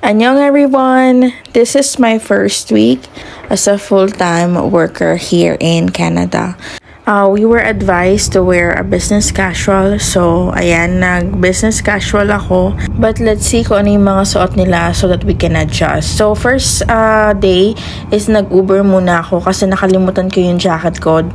Annyeong everyone! This is my first week as a full-time worker here in Canada. We were advised to wear a business casual. So, ayan, nag-business casual ako. But let's see kung ano yung mga suot nila so that we can adjust. So, first day is nag-Uber muna ako kasi nakalimutan ko yung jacket ko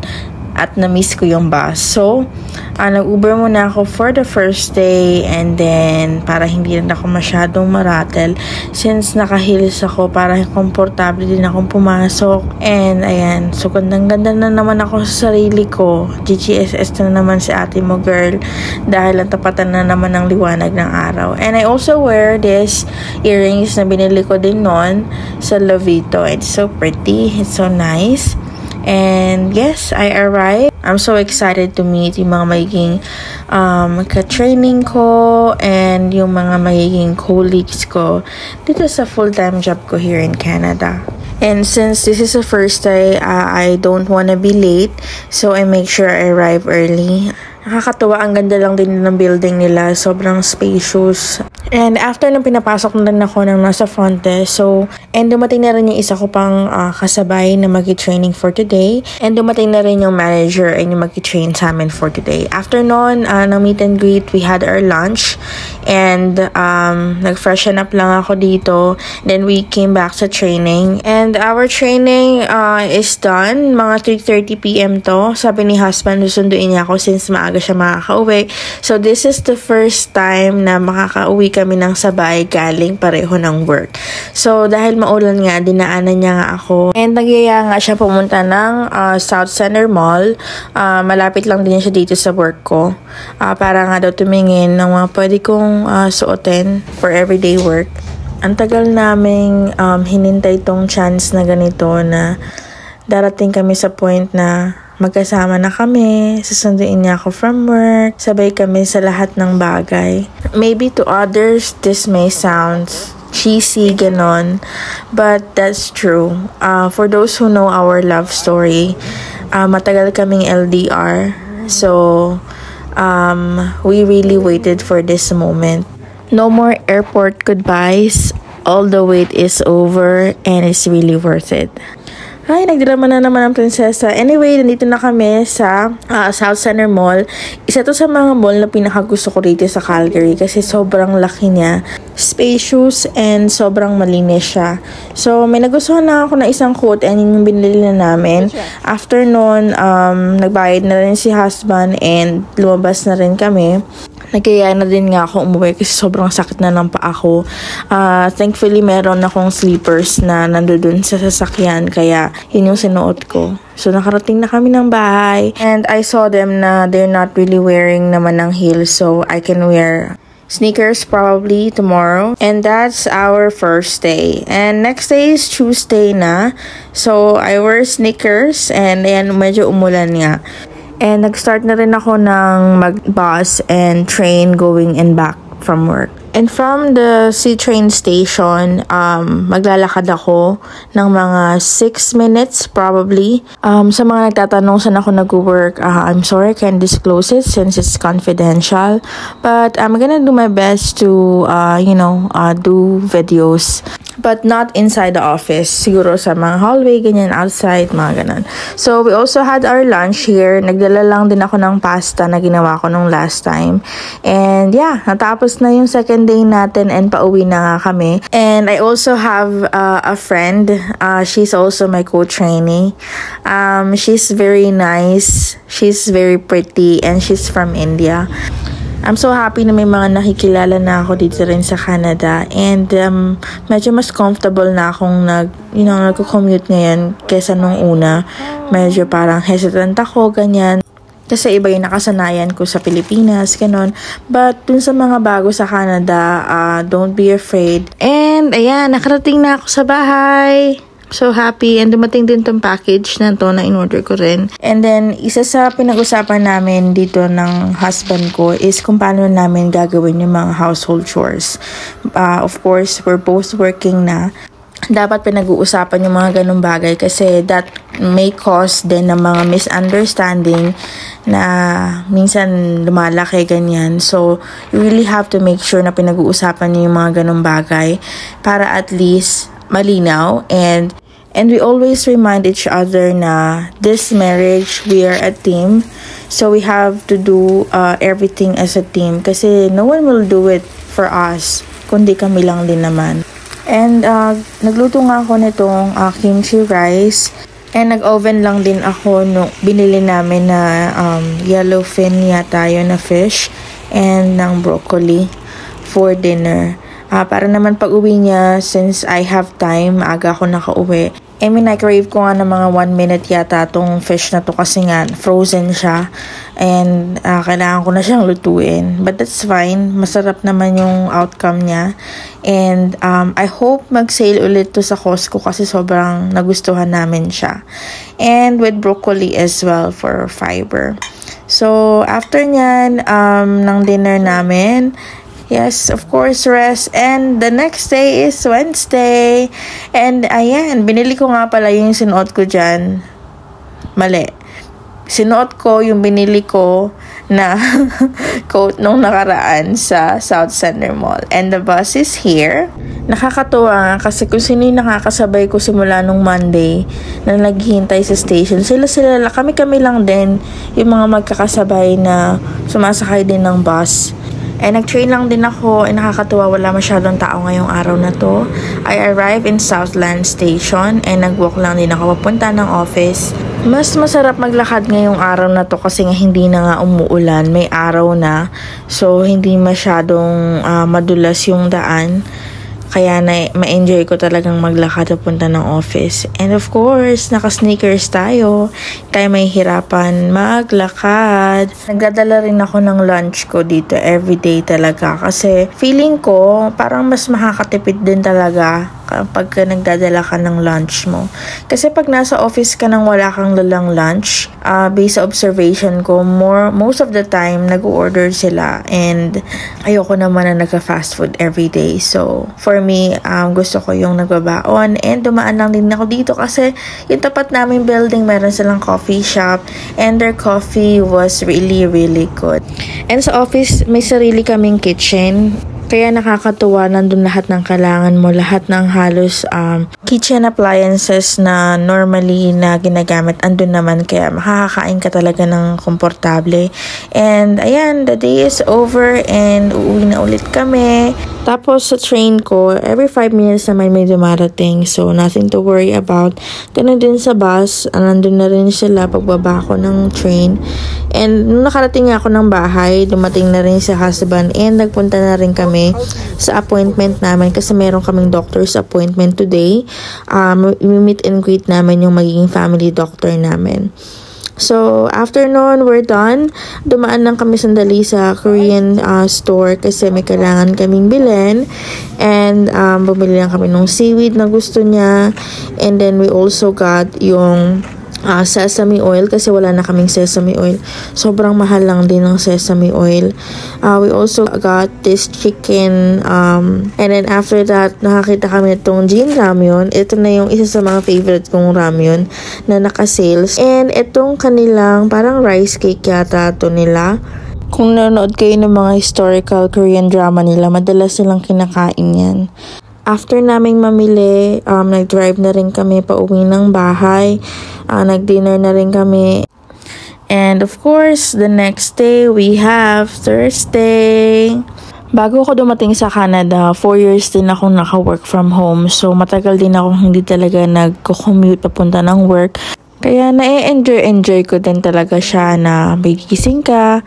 at na-miss ko yung bus. So, nag-Uber muna ako for the first day and then para hindi rin ako masyadong maratel since naka-heels ako para komportable din akong pumasok. And ayan, so gandang-ganda na naman ako sa sarili ko. GGSS na naman si ate mo, girl, dahil ang tapatan na naman ng liwanag ng araw. And I also wear this earrings na binili ko din noon sa Lovito. It's so pretty. It's so nice. And yes, I arrived. I'm so excited to meet yung mga magiging ka-training ko and yung mga magiging colleagues ko dito sa full-time job ko here in Canada. And since this is the first day, I don't wanna be late, so I make sure I arrive early. Nakakatuwa, ang ganda lang din ng building nila. Sobrang spacious. And after nang pinapasok na rin ako ng nasa front desk, and dumating na rin yung isa ko pang kasabay na mag-training for today. And dumating na rin yung manager and yung mag-train sa amin for today. After nun, na meet and greet, we had our lunch. And nag-freshen up lang ako dito. Then we came back sa training. And our training is done. Mga 3:30 PM to. Sabi ni husband, susunduin niya ako since maaga siya makaka-uwi. So this is the first time na makaka-uwi kami ng sabay galing pareho ng work. So dahil maulan nga, dinaanan niya nga ako. And nagyaya nga siya pumunta ng South Center Mall. Malapit lang din siya dito sa work ko. Para nga daw tumingin ng mga pwede kong suotin for everyday work. Ang tagal naming hinintay tong chance na ganito na darating kami sa point na magkasama na kami, susunduin niya ako from work, sabay kami sa lahat ng bagay. Maybe to others, this may sound cheesy, ganon, but that's true. For those who know our love story, matagal kaming LDR, so we really waited for this moment. No more airport goodbyes. All the wait is over and it's really worth it. Ay, nagdrama na naman ang prinsesa. Anyway, nandito na kami sa South Center Mall. Isa to sa mga mall na pinakagusto ko rito sa Calgary kasi sobrang laki niya, spacious, and sobrang malinis siya. So, may nagustuhan na ako na isang coat and yung binili na namin. After nun, nagbayad na rin si husband and lumabas na rin kami. Nagkaya na din nga ako umuwi kasi sobrang sakit na ng paa ko. Thankfully, meron akong sleepers na nandoon sa sasakyan. Kaya, yun yung sinuot ko. So, nakarating na kami ng bahay. And I saw them na they're not really wearing naman ng heels. So, I can wear sneakers probably tomorrow. And that's our first day. And next day is Tuesday na. So, I wear sneakers. And ayan, medyo umulan nga. And nag-start na rin ako ng mag-bus and train going and back from work. And from the C-train station, maglalakad ako ng mga 6 minutes probably. Sa mga nagtatanong saan ako nag-work, I'm sorry I can't disclose it since it's confidential. But I'm gonna do my best to, do videos. But not inside the office. Siguro sa mga hallway, ganyan, outside, mga ganon. So, we also had our lunch here. Nagdala lang din ako ng pasta na ginawa ko nung last time. And yeah, natapos na yung second day natin and pauwi na nga kami. And I also have a friend. She's also my co-trainee. She's very nice. She's very pretty. And she's from India. I'm so happy na may mga nakikilala na ako dito rin sa Canada. And medyo mas comfortable na akong nagko-commute ngayon kesa nung una. Medyo parang hesitant ako, ganyan. Kasi iba yung nakasanayan ko sa Pilipinas, ganon. But dun sa mga bago sa Canada, don't be afraid. And ayan, nakarating na ako sa bahay. So happy, and dumating din tong package na to na in-order ko rin. And then, isa sa pinag-usapan namin dito ng husband ko is kung paano namin gagawin yung mga household chores. Of course, we're both working na. dapat pinag-uusapan yung mga ganung bagay kasi that may cause din ng mga misunderstanding na minsan lumalaki ganyan. So, you really have to make sure na pinag-uusapan niyo yung mga ganung bagay para at least malinaw and we always remind each other na this marriage, we are a team. So, we have to do everything as a team kasi no one will do it for us kundi kami lang din naman. And nagluto nga ako nitong kimchi rice. And nag-oven lang din ako nung binili namin na yellowfin yata yun na fish. And ng broccoli for dinner. Para naman pag uwi niya, since I have time, aga ako nakauwi. I mean, I-crave ko nga ng mga 1 minute yata tong fish na to kasi nga frozen siya. And kailangan ko na siyang lutuin. But that's fine. Masarap naman yung outcome niya. And I hope mag-sale ulit to sa Costco kasi sobrang nagustuhan namin siya. And with broccoli as well for fiber. So, after nyan, ng dinner namin, yes, of course, rest. And the next day is Wednesday. And ayan, binili ko nga pala yung sinuot ko dyan. Mali. Sinuot ko yung binili ko na coat nung nakaraan sa South Center Mall. And the bus is here. Nakakatuwa kasi kung sino yung nakakasabay ko simula nung Monday na naghihintay sa station. Kami lang din yung mga magkakasabay na sumasakay din ng bus. And nag-train lang din ako. Nakakatuwa, wala masyadong tao ngayong araw na to. I arrived in Southland Station and nag-walk lang din ako papunta ng office. Mas masarap maglakad ngayong araw na to kasi nga hindi na nga umuulan. May araw na. So, hindi masyadong madulas yung daan. Kaya ma-enjoy ko talagang maglakad papunta ng office. And of course, naka-sneakers tayo. Tayo may hirapan maglakad. Nagdadala rin ako ng lunch ko dito everyday talaga. Kasi feeling ko parang mas makakatipid din talaga kapag nagdadala ka ng lunch mo. Kasi pag nasa office ka nang wala kang lalang lunch, based sa observation ko, most of the time, nag-order sila. And ayoko naman na nagka-fast food everyday. So, for me, gusto ko yung nagbabaon. And dumaan lang din ako dito kasi yung tapat naming building, meron silang coffee shop. And their coffee was really, really good. And sa office, may sarili kaming kitchen. Kaya nakakatuwa, nandun lahat ng kailangan mo, lahat ng halos kitchen appliances na normally na ginagamit, andun naman. Kaya makakakain ka talaga ng komportable. And ayan, the day is over and uuwi na ulit kami. Tapos sa train ko, every 5 minutes naman may dumarating. So nothing to worry about. Ganun din sa bus, nandun na rin sila pagbaba ko ng train. And nung nakarating ako ng bahay, dumating na rin si husband and nagpunta na rin kami sa appointment namin kasi meron kaming doctor's appointment today. Meet and greet namin yung magiging family doctor namin. So, after nun, we're done. Dumaan lang kami sandali sa Korean store kasi may kailangan kaming bilhin. And bumili lang kami ng seaweed na gusto niya. And then we also got yung sesame oil kasi wala na kaming sesame oil. Sobrang mahal lang din ng sesame oil. We also got this chicken and then after that nakakita kami itong Jin Ramyun. Ito na yung isa sa mga favorite kong ramyun na naka-sales. And itong kanilang parang rice cake yata ito nila. Kung nanonood kayo ng mga historical Korean drama nila, madalas silang kinakain yan. After naming mamili, nag-drive na rin kami pa uwi ng bahay. Nag-dinner na rin kami. And of course, the next day, we have Thursday. Bago ako dumating sa Canada, 4 years din akong naka-work from home. So, matagal din akong hindi talaga nag-commute papunta ng work. Kaya na-enjoy ko din talaga siya na magigising ka,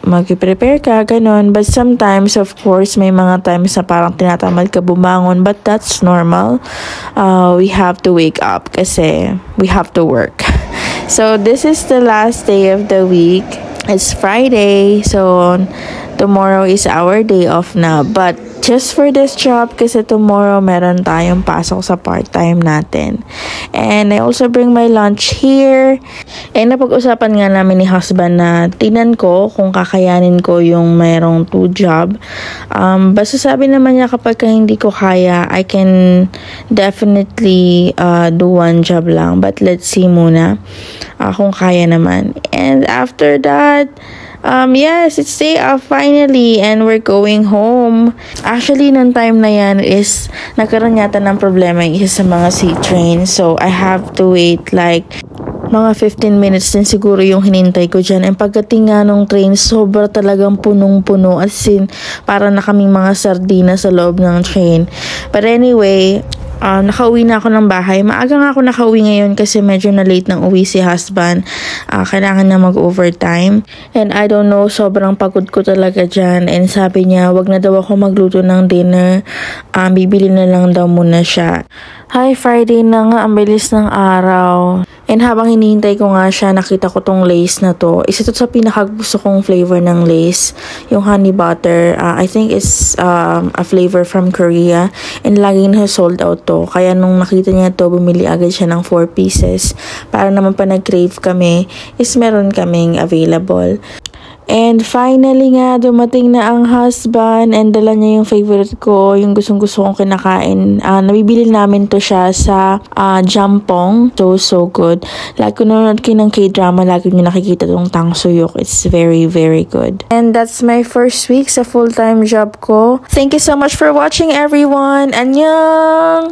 mag-prepare ka, ganun. But sometimes, of course, may mga times na parang tinatamad ka bumangon. But that's normal. We have to wake up kasi we have to work. So, this is the last day of the week. It's Friday. So, tomorrow is our day off na. But just for this job kasi tomorrow meron tayong pasok sa part-time natin. And I also bring my lunch here. And napag-usapan nga namin ni husband na tinan ko kung kakayanin ko yung merong 2 job. Basta sabi naman niya kapag hindi ko kaya, I can definitely do 1 job lang. But let's see muna kung kaya naman. And after that, yes, it's day off finally and we're going home. Actually, nung time na yan is nagkaroon yata ng problema yung isa sa mga C-train. So, I have to wait like mga 15 minutes din siguro yung hinintay ko dyan. And pagdating nga nung train, sobra talagang punong-puno. As in, para na kaming mga sardina sa loob ng train. But anyway, nakauwi na ako ng bahay. Maaga nga ako nakauwi ngayon kasi medyo na late nang uwi si husband. Kailangan na mag-overtime. And I don't know, sobrang pagod ko talaga dyan. And sabi niya, wag na daw ako magluto ng dinner. Bibili na lang daw muna siya. Hi, Friday na nga. Ang bilis ng araw. And habang hinihintay ko nga siya, nakita ko tong lace na to. Isa to sa pinakagusto kong flavor ng lace. Yung honey butter. I think it's a flavor from Korea. And laging na sold out to. Kaya nung nakita niya to, bumili agad siya ng 4 pieces. Para naman pa nag-crave kami, is meron kaming available. And finally nga, dumating na ang husband and dala niya yung favorite ko, yung gustong-gusto kong kinakain. Nabibili namin to siya sa Jampong. So good. Lagi ko nanonood kayo ng K-drama, lagi nyo nakikita tong tangsuyuk. It's very, very good. And that's my first week sa full-time job ko. Thank you so much for watching, everyone. Annyeong!